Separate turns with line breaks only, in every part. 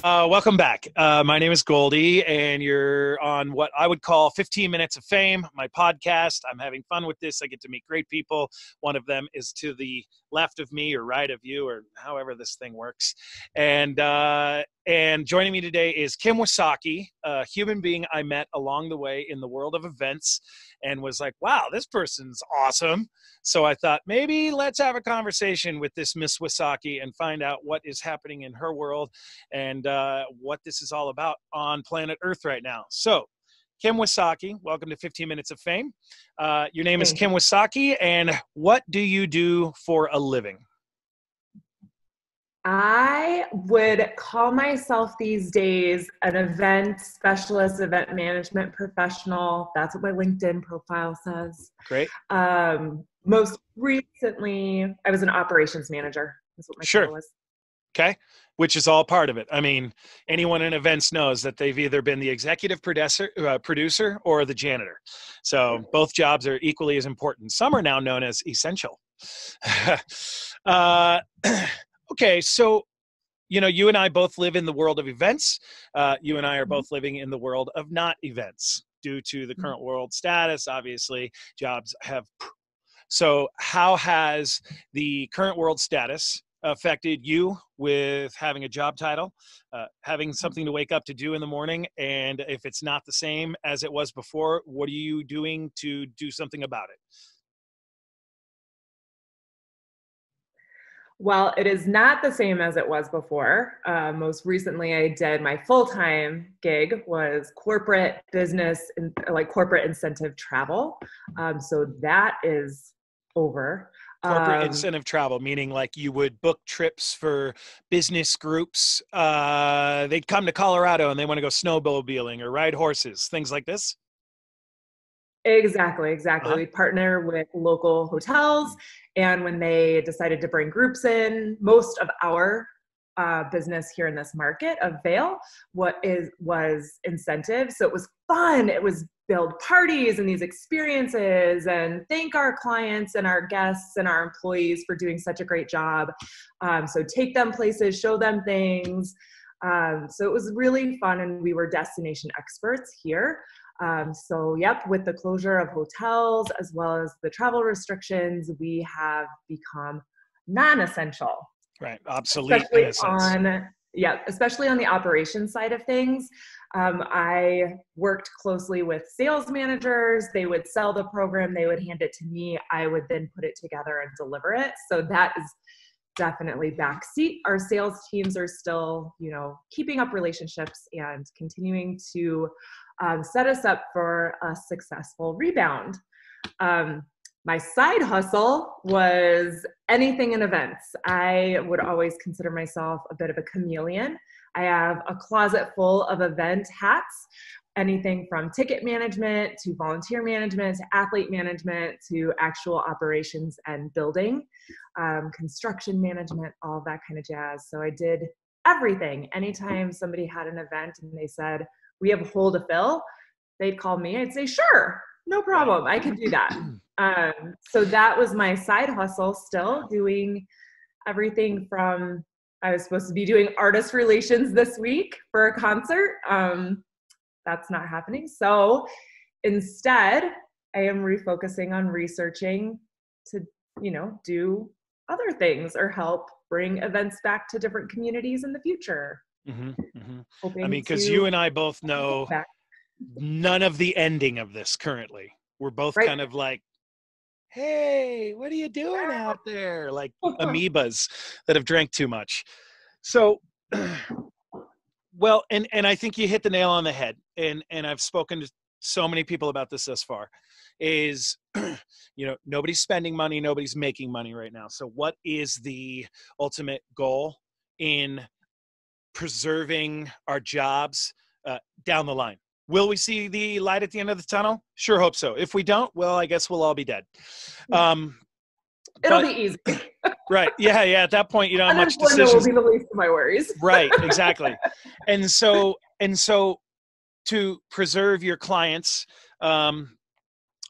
Welcome back. My name is Goldie, and you're on what I would call 15 Minutes of Fame, my podcast. I'm having fun with this. I get to meet great people. One of them is to the left of me or right of you, or however this thing works. And joining me today is Kim Wasaki, a human being I met along the way in the world of events and was like, wow, this person's awesome. So I thought maybe let's have a conversation with this Miss Wasaki and find out what is happening in her world and what this is all about on planet Earth right now. So Kim Wasaki, welcome to 15 Minutes of Fame. Your name is Kim Wasaki, and what do you do for a living?
I would call myself these days an event specialist, event management professional. That's what my LinkedIn profile says.
Great.
Most recently, I was an operations manager. That's what my title was.
Okay. Which is all part of it. I mean, anyone in events knows that they've either been the executive producer or the janitor. So both jobs are equally as important. Some are now known as essential. Okay. So, you and I both live in the world of events. You and I are both living in the world of not events due to the current world status. Obviously, jobs have. So how has the current world status affected you with having a job title, having something to wake up to do in the morning? And if it's not the same as it was before, what are you doing to do something about it?
Well, it is not the same as it was before. Most recently, I did my full-time gig was corporate business, like corporate incentive travel. So that is over.
Corporate incentive travel, meaning like you would book trips for business groups. They'd come to Colorado and they want to go snowmobiling or ride horses, things like this.
Exactly. We partner with local hotels, and when they decided to bring groups in, most of our business here in this market of Vail, was incentive. So it was fun. It was build parties and these experiences and thank our clients and our guests and our employees for doing such a great job. So take them places, show them things. So it was really fun, and we were destination experts here. So yep, with the closure of hotels as well as the travel restrictions, we have become non-essential.
Right, obsolete in a sense.
Especially on the operations side of things. I worked closely with sales managers. They would sell the program, they would hand it to me. I would then put it together and deliver it. So that is definitely backseat. Our sales teams are still, keeping up relationships and continuing to set us up for a successful rebound. My side hustle was anything in events. I would always consider myself a bit of a chameleon. I have a closet full of event hats, anything from ticket management to volunteer management to athlete management to actual operations and building, construction management, all that kind of jazz. So I did everything. Anytime somebody had an event and they said, we have a hole to fill, they'd call me. I'd say, sure, no problem. I could do that. So that was my side hustle, still doing everything from, I was supposed to be doing artist relations this week for a concert. That's not happening. So instead, I am refocusing on researching to, do other things or help bring events back to different communities in the future.
Mm-hmm, mm-hmm. I mean, because you and I both know none of the ending of this currently. We're both kind of like, hey, what are you doing out there? Like amoebas that have drank too much. So, well, and I think you hit the nail on the head. And I've spoken to so many people about this thus far is, nobody's spending money, nobody's making money right now. So what is the ultimate goal in preserving our jobs down the line? Will we see the light at the end of the tunnel? Sure hope so. If we don't, well, I guess we'll all be dead.
It'll be easy.
Right. Yeah. At that point, you don't have much decisions.
Will be the least of my worries.
Right. Exactly. And so to preserve your clients,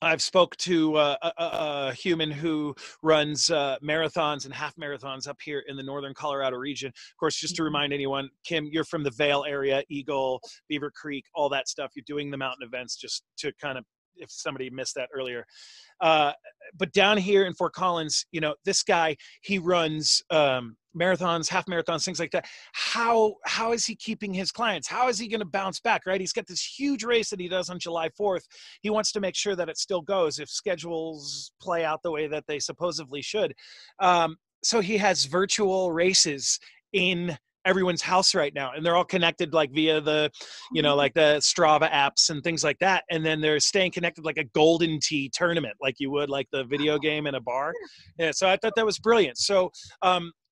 I've spoke to a human who runs marathons and half marathons up here in the northern Colorado region. Of course, just to remind anyone, Kim, you're from the Vail area, Eagle, Beaver Creek, all that stuff. You're doing the mountain events, just to kind of, if somebody missed that earlier. Uh, but down here in Fort Collins, you know, this guy, he runs marathons, half marathons, things like that. How is he keeping his clients? How is he going to bounce back, right? He's got this huge race that he does on July 4th. He wants to make sure that it still goes if schedules play out the way that they supposedly should. So he has virtual races in everyone's house right now, and they're all connected like via the, you know, like the Strava apps and things like that, and then they're staying connected like a golden tee tournament, like you would like the video game in a bar. Yeah, so I thought that was brilliant. So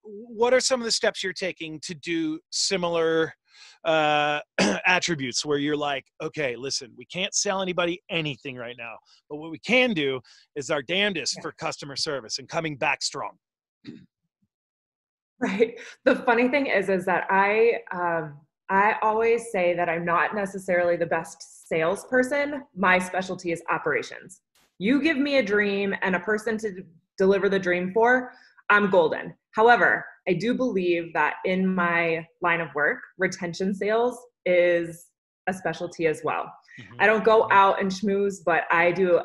what are some of the steps you're taking to do similar attributes where you're like, okay, listen, we can't sell anybody anything right now, but what we can do is our damnedest for customer service and coming back strong?
Right. The funny thing is that I always say that I'm not necessarily the best salesperson. My specialty is operations. You give me a dream and a person to deliver the dream for, I'm golden. However, I do believe that in my line of work, retention sales is a specialty as well. Mm-hmm. I don't go out and schmooze, but I do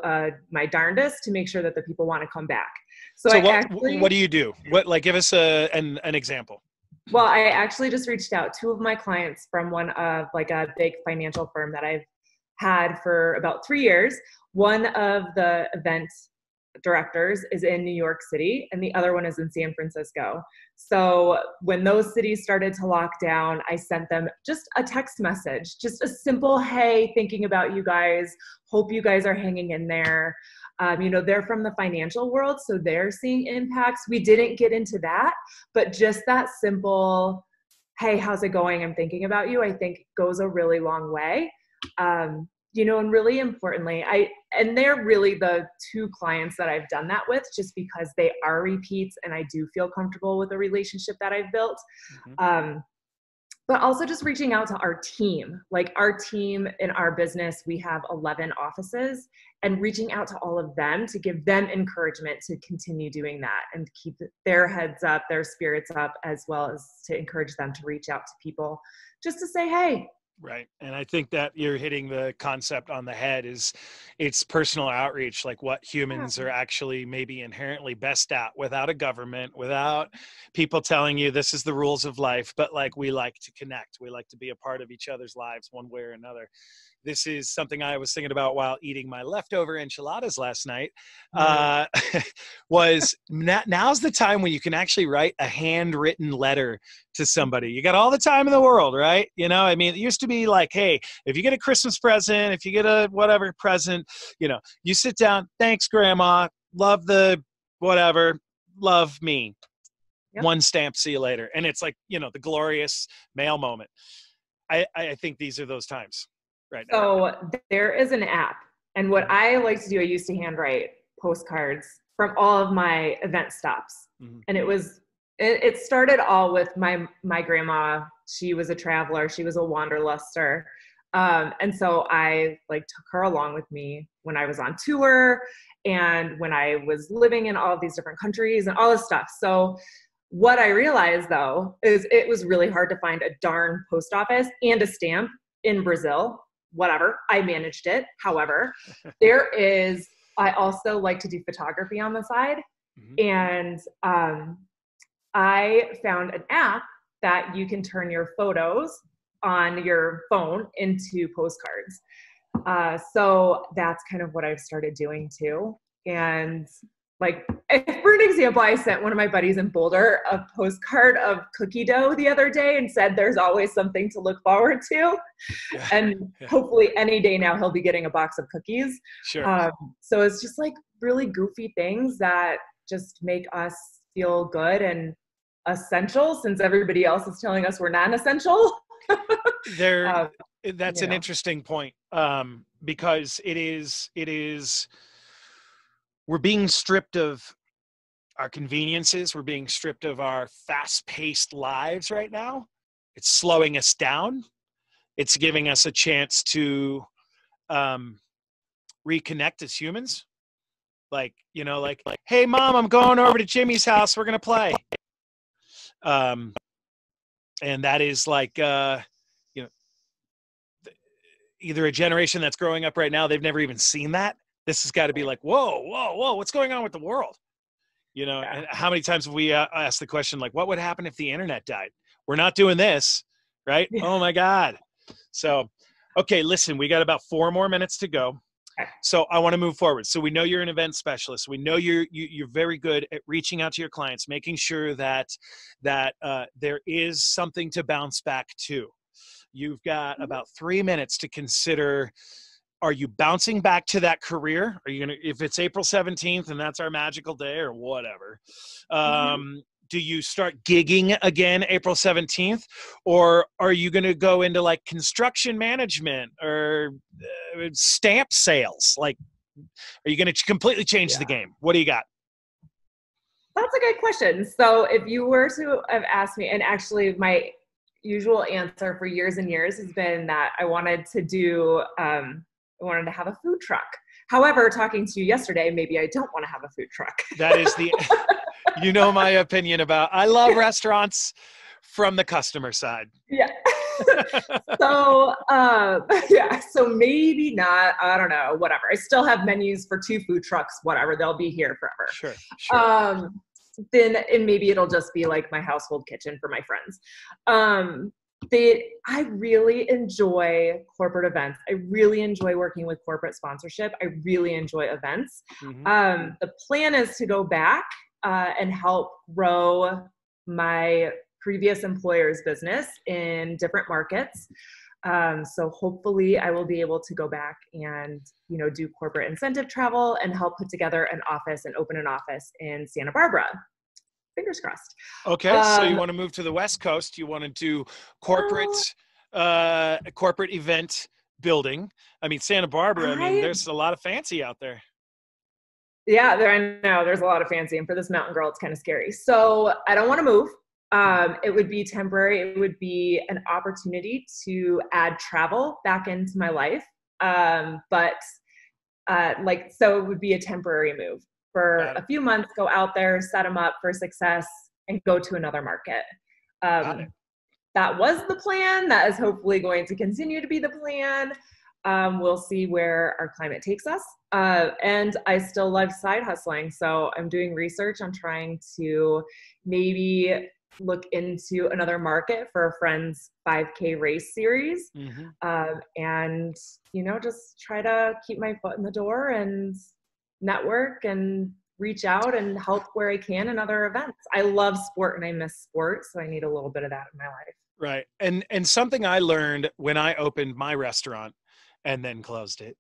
my darndest to make sure that the people want to come back. So
what do you do? Give us an example.
Well, I actually just reached out. Two of my clients from one of like a big financial firm that I've had for about 3 years. One of the event directors is in New York City and the other one is in San Francisco. So when those cities started to lock down, I sent them just a text message, just a simple, hey, thinking about you guys. Hope you guys are hanging in there. You know, they're from the financial world, so they're seeing impacts. We didn't get into that, but just that simple, hey, how's it going? I'm thinking about you, I think goes a really long way. You know, and really importantly, and they're really the two clients that I've done that with just because they are repeats and I do feel comfortable with the relationship that I've built. Mm-hmm. But also just reaching out to our team, like our team in our business, we have 11 offices, and reaching out to all of them to give them encouragement to continue doing that and keep their heads up, their spirits up, as well as to encourage them to reach out to people just to say, hey.
Right. And I think that you're hitting the concept on the head is it's personal outreach, like what humans are actually maybe inherently best at without a government, without people telling you this is the rules of life, but like we like to connect. We like to be a part of each other's lives one way or another. This is something I was thinking about while eating my leftover enchiladas last night. Now's the time when you can actually write a handwritten letter to somebody. You got all the time in the world, right? You know, I mean, it used to be like, hey, if you get a Christmas present, if you get a whatever present, you know, you sit down, thanks, Grandma, love the whatever, love me. Yep. One stamp, see you later. And it's like, you know, the glorious mail moment. I think these are those times. Right now.
So there is an app, and what I like to do, I used to handwrite postcards from all of my event stops. Mm-hmm. And it started all with my grandma. She was a traveler. She was a wanderluster. And so I like took her along with me when I was on tour and when I was living in all of these different countries and all this stuff. So what I realized though, is it was really hard to find a darn post office and a stamp in Brazil. Whatever, I managed it. However, I also like to do photography on the side. Mm-hmm. And I found an app that you can turn your photos on your phone into postcards. So that's kind of what I've started doing too. And like, for an example, I sent one of my buddies in Boulder a postcard of cookie dough the other day and said, there's always something to look forward to. Yeah. And hopefully any day now he'll be getting a box of cookies.
Sure.
So it's just like really goofy things that just make us feel good and essential since everybody else is telling us we're non-essential.
That's an interesting point because it is we're being stripped of our conveniences. We're being stripped of our fast-paced lives right now. It's slowing us down. It's giving us a chance to reconnect as humans. Like, you know, like, hey mom, I'm going over to Jimmy's house. We're going to play. And that is like, you know, either a generation that's growing up right now, they've never even seen that. This has got to be like, whoa, whoa, whoa, what's going on with the world? You know,
Yeah.
and how many times have we asked the question, like, what would happen if the internet died? We're not doing this, right?
Yeah.
Oh my God. So, okay, listen, we got about 4 more minutes to go.
Okay.
So I want to move forward. So we know you're an event specialist. We know you're very good at reaching out to your clients, making sure that there is something to bounce back to. You've got about 3 minutes to consider. Are you bouncing back to that career? Are you going to, if it's April 17th and that's our magical day or whatever, do you start gigging again April 17th, or are you going to go into like construction management or stamp sales? Like, are you going to completely change the game? What do you got?
That's a good question. So if you were to have asked me, and actually my usual answer for years and years has been that I wanted to have a food truck. However, talking to you yesterday, maybe I don't want to have a food truck.
That is the, you know, my opinion about, I love restaurants from the customer side.
Yeah. So, yeah, so maybe not, I don't know, whatever. I still have menus for 2 food trucks, whatever. They'll be here forever.
Sure.
Then, and maybe it'll just be like my household kitchen for my friends. I really enjoy corporate events. I really enjoy working with corporate sponsorship. I really enjoy events. The plan is to go back and help grow my previous employer's business in different markets. So hopefully I will be able to go back and, you know, do corporate incentive travel and help put together an office and open an office in Santa Barbara. Fingers crossed.
Okay, so you want to move to the West Coast. You want to do corporate event building. I mean, Santa Barbara, I mean, there's a lot of fancy out there.
Yeah, I know there's a lot of fancy. And for this mountain girl, it's kind of scary. So I don't want to move. It would be temporary. It would be an opportunity to add travel back into my life. So it would be a temporary move for a few months, go out there, set them up for success, and go to another market. That was the plan. That is hopefully going to continue to be the plan. We'll see where our climate takes us. And I still love side hustling. So I'm doing research on trying to maybe look into another market for a friend's 5K race series. And, you know, just try to keep my foot in the door and network and reach out and help where I can in other events. I love sport and I miss sport. So I need a little bit of that in my life.
Right. And something I learned when I opened my restaurant and then closed it,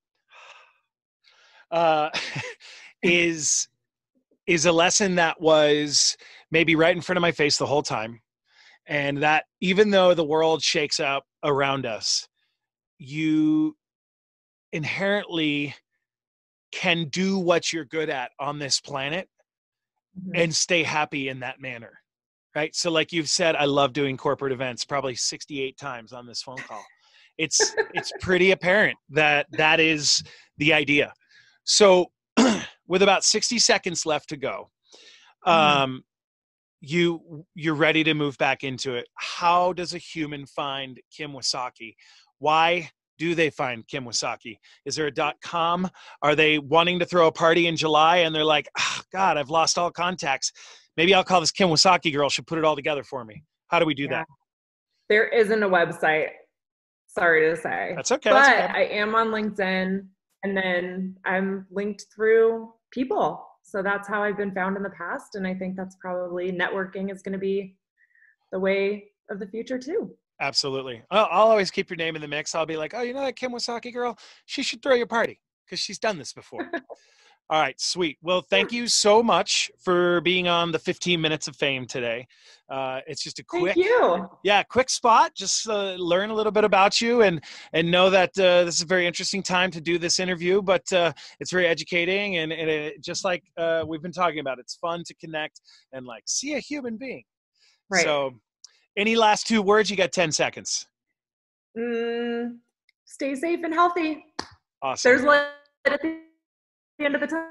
is a lesson that was maybe right in front of my face the whole time. And that even though the world shakes up around us, you inherently can do what you're good at on this planet and stay happy in that manner. Right. So like you've said, I love doing corporate events, probably 68 times on this phone call. It's pretty apparent that is the idea. So with about 60 seconds left to go, you're ready to move back into it. How does a human find Kim Wysocki? Why do they find Kim Wysocki? Is there a .com? Are they wanting to throw a party in July and they're like, oh, God, I've lost all contacts. Maybe I'll call this Kim Wysocki girl. She'll put it all together for me. How do we do that?
There isn't a website. Sorry to say.
That's okay.
But
that's
I am on LinkedIn, and then I'm linked through people. So that's how I've been found in the past. And I think that's probably networking is going to be the way of the future too.
Absolutely. I'll always keep your name in the mix. I'll be like, oh, you know that Kim Wysocki girl? She should throw you a party because she's done this before. All right, sweet. Well, thank you so much for being on the 15 Minutes of Fame today. It's just a quick spot. Just learn a little bit about you and know that this is a very interesting time to do this interview, but it's very educating and it, just like we've been talking about, it's fun to connect and like see a human being.
Right.
So any last 2 words? You got 10 seconds.
Stay safe and healthy.
Awesome.
There's like at the end of the tunnel.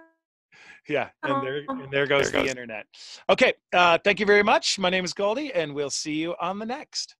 Yeah, and there goes the internet. Okay, thank you very much. My name is Goldie, and we'll see you on the next.